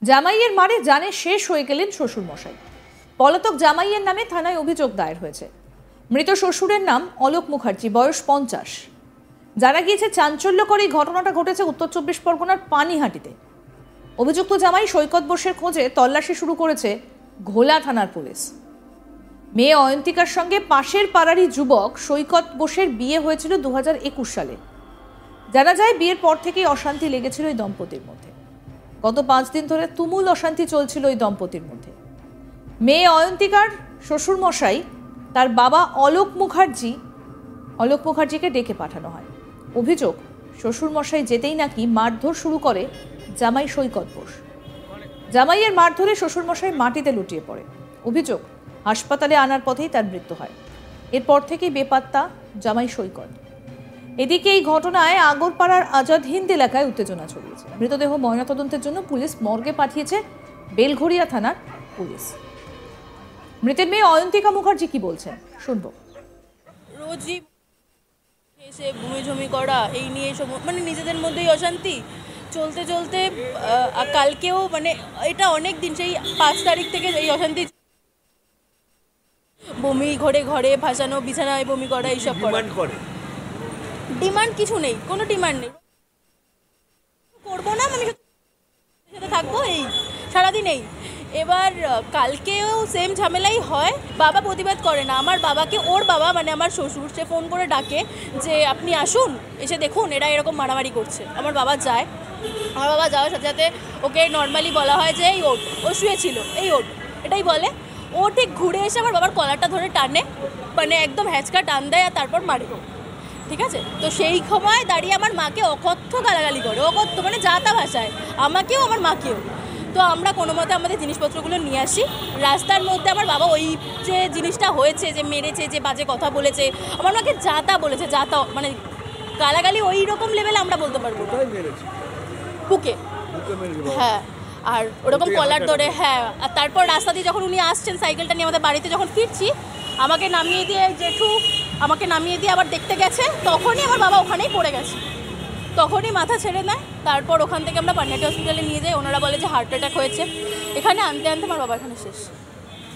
জামাইয়ের মারে জানে শেষ হয়ে গেলেন শ্বশুরমশাই। পলাতক জামাইয়ের নামে থানায় অভিযোগ দায়ের হয়েছে। মৃত শ্বশুরের নাম অলোক মুখার্জি, বয়স 50। জানা গিয়েছে চাঞ্চল্যকর এই ঘটনাটা ঘটেছে উত্তর 24 পরগনার পানিহাটিতে। অভিযুক্ত জামাই সৈকত বোসের খোঁজে তল্লাশি শুরু করেছে ঘোলা থানার পুলিশ। মেয়ে অয়ন্তিকার সঙ্গে পাশের পাড়ারই যুবক সৈকত বোসের বিয়ে হয়েছিল 2021 সালে। জানা যায় বিয়ের পর থেকেই অশান্তি লেগেছিল এই দম্পতির মধ্যে। গত 5 দিন ধরে তুমুল অশান্তি চলছিল এই দম্পতির মধ্যে। মেয়ে অয়ন্তিকার শ্বশুরমশাই তার বাবা অলোক মুখার্জিকে ডেকে পাঠানো হয়। অভিযোগ, শ্বশুরমশাই যেতেই নাকি মারধর শুরু করে জামাই সৈকত বোস। জামাইয়ের মারধরে শ্বশুরমশাই মাটিতে লুটিয়ে পড়ে। অভিযোগ, হাসপাতালে আনার পথেই তার মৃত্যু হয়। এরপর থেকেই বেপাত্তা জামাই সৈকত। এদিকে এই ঘটনায় আগরপাড়ার আজাদ হিন্দ এলাকায় উত্তেজনা ছড়িয়েছে। মৃতদেহ ময়নাতদন্তের জন্য পুলিশ মর্গে পাঠিয়েছে বেলঘরিয়া থানার পুলিশ। মৃতের মেয়ে অয়ন্তিকা মুখার্জি কি বলছেন শুনবো। রোজই এসে ভূমিঝমি করা, এই নিয়ে মানে নিজেদের মধ্যেই অশান্তি চলতে চলতে কালকেও মানে এটা অনেক দিন, সেই 5 তারিখ থেকে এই অশান্তি। বমি ঘরে ভাসানো, বিছানায় বমি করা, এইসব করে। ডিমান্ড কিছু নেই, কোনো ডিমান্ড নেই। করবো না, আমি সাথে থাকবো, এই সারাদিন এই। এবার কালকেও সেম ঝামেলাই হয়। বাবা প্রতিবাদ করে না। আমার বাবাকে ওর বাবা মানে আমার শ্বশুর সে ফোন করে ডাকে যে আপনি আসুন, এসে দেখুন এরা এরকম মারামারি করছে। আমার বাবা যায়। আমার বাবা যাওয়ার সাথে সাথে ওকে নর্মালি বলা হয় যে এই ওঠ, ও শুয়েছিল, এই ওঠ, এটাই বলে। ও ঠিক ঘুরে এসে আমার বাবার কলারটা ধরে টানে, মানে একদম হ্যাঁচকা টান দেয় আর তারপর মারে। ঠিক আছে, তো সেই সময় দাঁড়িয়ে আমার মাকে অকথ্য গালাগালি করে, অকথ্য মানে যাতা ভাষায়, আমাকেও আমার মাকেও। তো আমরা কোনো মতে আমাদের জিনিসপত্রগুলো নিয়ে আসি। রাস্তার মধ্যে আমার বাবা ওই যে জিনিসটা হয়েছে, যে মেরেছে, যে বাজে কথা বলেছে, আমার মাকে যাতা বলেছে, যাতা মানে গালাগালি ওই রকম লেভেলে আমরা বলতে পারবো না। বুকে, হ্যাঁ, আর ওরকম কলার ধরে, হ্যাঁ। আর তারপর রাস্তা দিয়ে যখন উনি আসছেন সাইকেলটা নিয়ে আমাদের বাড়িতে যখন ফিরছি, আমাকে নামিয়ে দিয়ে জেঠু আমাকে নামিয়ে দিয়ে আবার দেখতে গেছে, তখনই আমার বাবা ওখানেই পড়ে গেছে, তখনই মাথা ছেড়ে নেয়। তারপর ওখান থেকে আমরা পানিহাটি হসপিটালে নিয়ে যাই। ওনারা বলে যে হার্ট অ্যাটাক হয়েছে। এখানে আনতে আমার বাবা এখানে শেষ।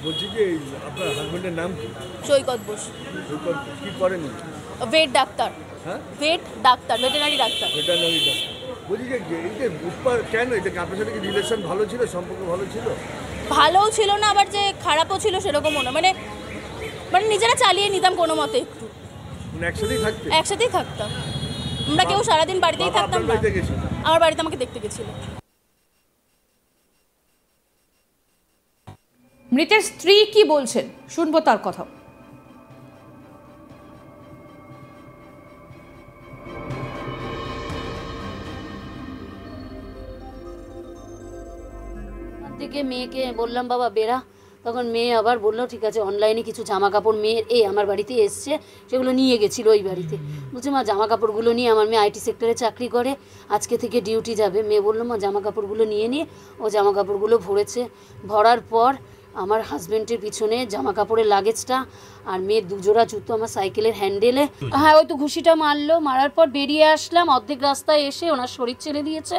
বলছি যে আপনার হাজবেন্ডের নাম কি? সৈকত বোস। সৈকত কি করেন? Vet doctor. হ্যাঁ, vet doctor, veterinary doctor. Veterinary doctor. বলছি যে এই যে উৎপার কেন, এটা আপনার সাথে কি রিলেশন ভালো ছিল, সম্পর্ক ভালো ছিল? ভালোও ছিল না, আবার যে খারাপও ছিল সেরকমও না, মানে নিজেরা চালিয়ে নিতাম কোনো মতে। একটু একসাথেই থাকতাম আমরা, কেউ সারাদিন বাড়িতেই থাকতাম না। আমার বাড়িতে আমাকে দেখতে গেছিল। মৃতের স্ত্রী কি বলছেন শুনবো তার কথা। থেকে মেয়েকে বললাম বাবা বেরা, তখন মেয়ে আবার বললো ঠিক আছে, অনলাইনে কিছু জামা কাপড় মেয়ের এই আমার বাড়িতে এসছে, সেগুলো নিয়ে গেছিলো ওই বাড়িতে। বলছে মা জামা কাপড়গুলো নিয়ে, আমার মেয়ে আইটি সেক্টরে চাকরি করে, আজকে থেকে ডিউটি যাবে। মেয়ে বললো মা জামা কাপড়গুলো নিয়ে ও জামা কাপড়গুলো ভরেছে। ভরার পর আমার হাজব্যান্ডের পিছনে জামা কাপড়ের লাগেজটা আর মেয়ের 2 জোড়া জুতো আমার সাইকেলের হ্যান্ডেলে, হ্যাঁ ওই তো ঘুষিটা মারলো। মারার পর বেরিয়ে আসলাম, অর্ধেক রাস্তায় এসে ওনার শরীর ছেড়ে দিয়েছে।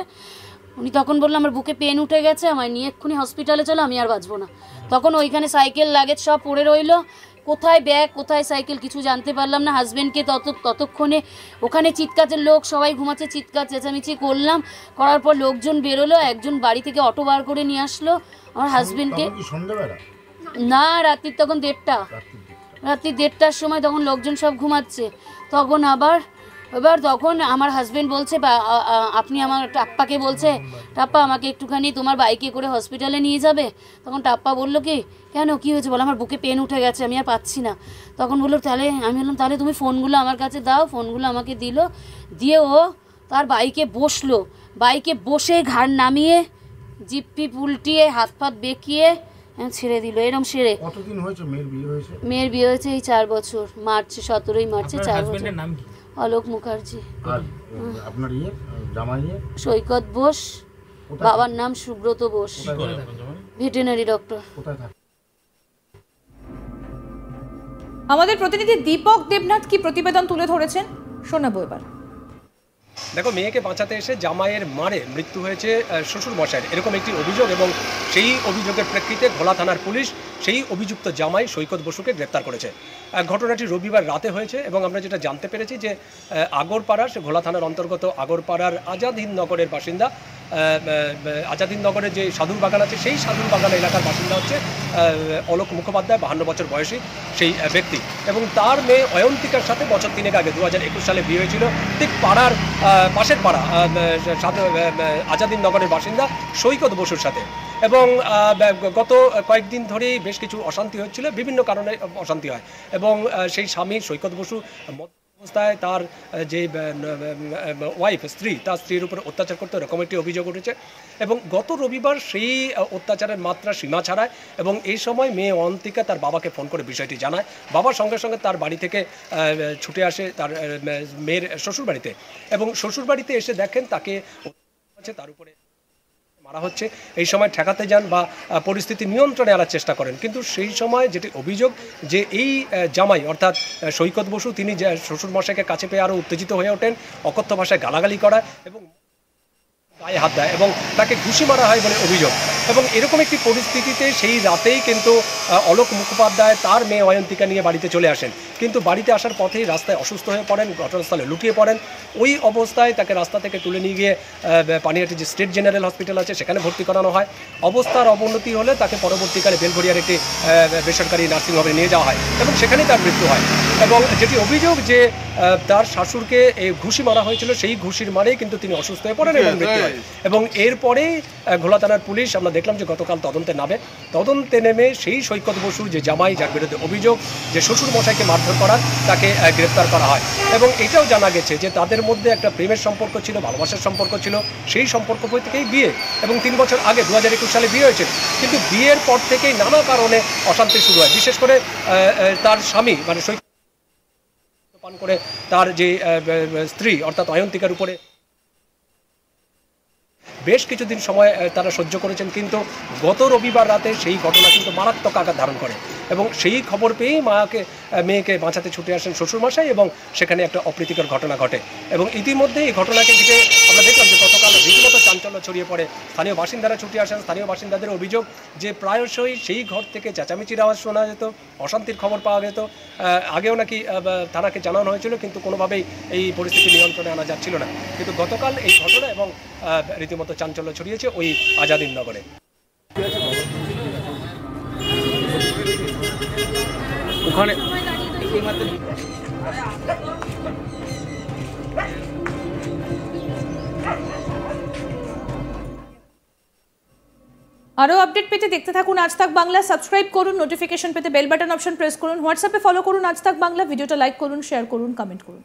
উনি তখন বললো আমার বুকে পেন উঠে গেছে, আমায় নিয়ে এক্ষুনি হসপিটালে চলো, আমি আর বাঁচবো না। তখন ওইখানে সাইকেল লাগেজ সব পড়ে রইলো, কোথায় ব্যাগ কোথায় সাইকেল কিছু জানতে পারলাম না। হাজব্যান্ডকে ততক্ষণে ওখানে চিৎকারের লোক সবাই ঘুমাচ্ছে, চিৎকার চেঁচামেচি করলাম। করার পর লোকজন বেরোলো, একজন বাড়ি থেকে অটো বার করে নিয়ে আসলো আমার হাজব্যান্ডকে। না, রাত্রির তখন 1:30, রাত্রি 1:30টার সময়, তখন লোকজন সব ঘুমাচ্ছে। তখন তখন আমার হাজব্যান্ড বলছে আপনি আমার টাপ্পাকে বলছে, টাপ্পা আমাকে একটুখানি তোমার বাইকে করে হসপিটালে নিয়ে যাবে। তখন টাপ্পা বললো কি কেন, কী হয়েছে বলো, আমার বুকে পেন উঠে গেছে, আমি আর পাচ্ছি না। তখন বললো তাহলে, আমি বললাম তাহলে তুমি ফোনগুলো আমার কাছে দাও। ফোনগুলো আমাকে দিল, দিয়ে ও তার বাইকে বসলো। বাইকে বসে ঘাড় নামিয়ে জিপ্পি উল্টিয়ে হাত পাত বেঁকিয়ে ছেড়ে দিল। এরকম সেরে। কতদিন হয়েছে মেয়ের বিয়ে হয়েছে? মেয়ের বিয়ে হয়েছে এই 4 বছর, 17ই মার্চে 4 বছর। অলোক মুখার্জি। আর আপনার জামাই সৈকত বোস, বাবার নাম সুব্রত বোস, ভেটেরিনারি ডক্টর। আমাদের প্রতিনিধি দীপক দেবনাথ কি প্রতিবেদন তুলে ধরেছেন শোনাবো এবার। দেখো, মেয়েকে বাঁচাতে এসে জামাইয়ের মারে মৃত্যু হয়েছে শ্বশুর মশাইয়ের, এরকম একটি অভিযোগ, এবং সেই অভিযোগের প্রেক্ষিতে ঘোলা থানার পুলিশ সেই অভিযুক্ত জামাই সৈকত বসুকে গ্রেপ্তার করেছে। ঘটনাটি রবিবার রাতে হয়েছে এবং আমরা যেটা জানতে পেরেছি যে আগরপাড়া, সে ঘোলা থানার অন্তর্গত আগরপাড়ার আজাদহিন্দনগরের বাসিন্দা, আজাদহিন্দনগরের যে সাধুর বাগান আছে সেই সাধুর বাগান এলাকার বাসিন্দা হচ্ছে অলোক মুখোপাধ্যায়, 52 বছর বয়সী সেই ব্যক্তি, এবং তার মেয়ে অয়ন্তিকার সাথে বছর 3 আগে 2021 সালে বিয়ে হয়েছিল ঠিক পাড়ার পাশের পাড়া আজাদহিন্দনগরের বাসিন্দা সৈকত বসুর সাথে। এবং গত কয়েকদিন ধরেই বেশ কিছু অশান্তি হচ্ছিল, বিভিন্ন কারণে অশান্তি হয়, এবং সেই স্বামী সৈকত বসু অবস্থায় তার যে ওয়াইফ, তার স্ত্রীর উপর অত্যাচার করতে, এরকম একটি অভিযোগ উঠেছে। এবং গত রবিবার সেই অত্যাচারের মাত্রা সীমা ছাড়ায়, এবং এই সময় মেয়ে অয়ন্তিকা তার বাবাকে ফোন করে বিষয়টি জানায়। বাবার সঙ্গে সঙ্গে তার বাড়ি থেকে ছুটে আসে তার মেয়ের শ্বশুরবাড়িতে, এবং শ্বশুরবাড়িতে এসে দেখেন তাকে তার উপরে মারা হচ্ছে। এই সময় ঠেকাতে যান বা পরিস্থিতি নিয়ন্ত্রণে আনার চেষ্টা করেন, কিন্তু সেই সময় যেটি অভিযোগ যে এই জামাই অর্থাৎ সৈকত বসু তিনি শ্বশুর মশাইকে কাছে পেয়ে আরও উত্তেজিত হয়ে ওঠেন, অকথ্য ভাষায় গালাগালি করায় এবং গায়ে হাত দেয় এবং তাকে ঘুষি মারা হয় বলে অভিযোগ। এবং এরকম একটি পরিস্থিতিতে সেই রাতেই কিন্তু অলোক মুখোপাধ্যায় তার মেয়ে অয়ন্তিকা নিয়ে বাড়িতে চলে আসেন, কিন্তু বাড়িতে আসার পথেই রাস্তায় অসুস্থ হয়ে পড়েন, ঘটনাস্থলে লুটিয়ে পড়েন। ওই অবস্থায় তাকে রাস্তা থেকে তুলে নিয়ে গিয়ে পানিহাটি যে স্টেট জেনারেল হসপিটাল আছে সেখানে ভর্তি করানো হয়। অবস্থার অবনতি হলে তাকে পরবর্তীকালে বেলঘরিয়ার একটি বেসরকারি নার্সিংহোমে নিয়ে যাওয়া হয় এবং সেখানেই তার মৃত্যু হয়। এবং যেটি অভিযোগ যে তার শাশুড়কে এই ঘুষি মারা হয়েছিল, সেই ঘুষির মারেই কিন্তু তিনি অসুস্থ হয়ে পড়েন এবং মৃত্যু হয়। এবং এরপরেই ঘোলা থানার পুলিশ, আমরা দেখলাম যে গতকাল তদন্তে নেমে সেই সৈকত বসু যে জামাই, যার বিরুদ্ধে অভিযোগ যে শ্বশুর মশাইকে মারধর করার, তাকে গ্রেফতার করা হয়। এবং এটাও জানা গেছে যে তাদের মধ্যে একটা প্রেমের সম্পর্ক ছিল, ভালোবাসার সম্পর্ক ছিল, সেই সম্পর্ক থেকেই বিয়ে, এবং 3 বছর আগে 2021 সালে বিয়ে হয়েছিল। কিন্তু বিয়ের পর থেকেই নানা কারণে অশান্তি শুরু হয়, বিশেষ করে তার স্বামী মানে সৈকত পান করে তার যে স্ত্রী অর্থাৎ অয়ন্তিকার উপরে বেশ কিছুদিন সময় তারা সহ্য করেছেন, কিন্তু গত রবিবার রাতে সেই ঘটনা কিন্তু মারাত্মক আকার ধারণ করে এবং সেই খবর পেয়েই মেয়েকে বাঁচাতে ছুটে আসেন শ্বশুরমশাই এবং সেখানে একটা অপ্রীতিকর ঘটনা ঘটে। এবং ইতিমধ্যে এই ঘটনাকে ঘিরে আমরা দেখলাম যে গতকাল রীতিমতো চাঞ্চল্য ছড়িয়ে পড়ে, স্থানীয় বাসিন্দারা ছুটে আসেন। স্থানীয় বাসিন্দাদের অভিযোগ যে প্রায়শই সেই ঘর থেকে চেঁচামেচির আওয়াজ শোনা যেত, অশান্তির খবর পাওয়া যেত। আগেও নাকি থানাকে জানানো হয়েছিল, কিন্তু কোনোভাবেই এই পরিস্থিতি নিয়ন্ত্রণে আনা যাচ্ছিল না। কিন্তু গতকাল এই ঘটনা এবং রীতিমতো চাঞ্চল্য ছড়িয়েছে ওই আজাদহিন্দনগরে। ওখানে আরও আপডেট পেতে দেখতে থাকুন আজ তাক বাংলা। সাবস্ক্রাইব করুন, নোটিফিকেশন পেতে বেল বাটন অপশন প্রেস করুন, হোয়াটসঅ্যাপে ফলো করুন আজ তাক বাংলা। ভিডিওটা লাইক করুন, শেয়ার করুন, কমেন্ট করুন।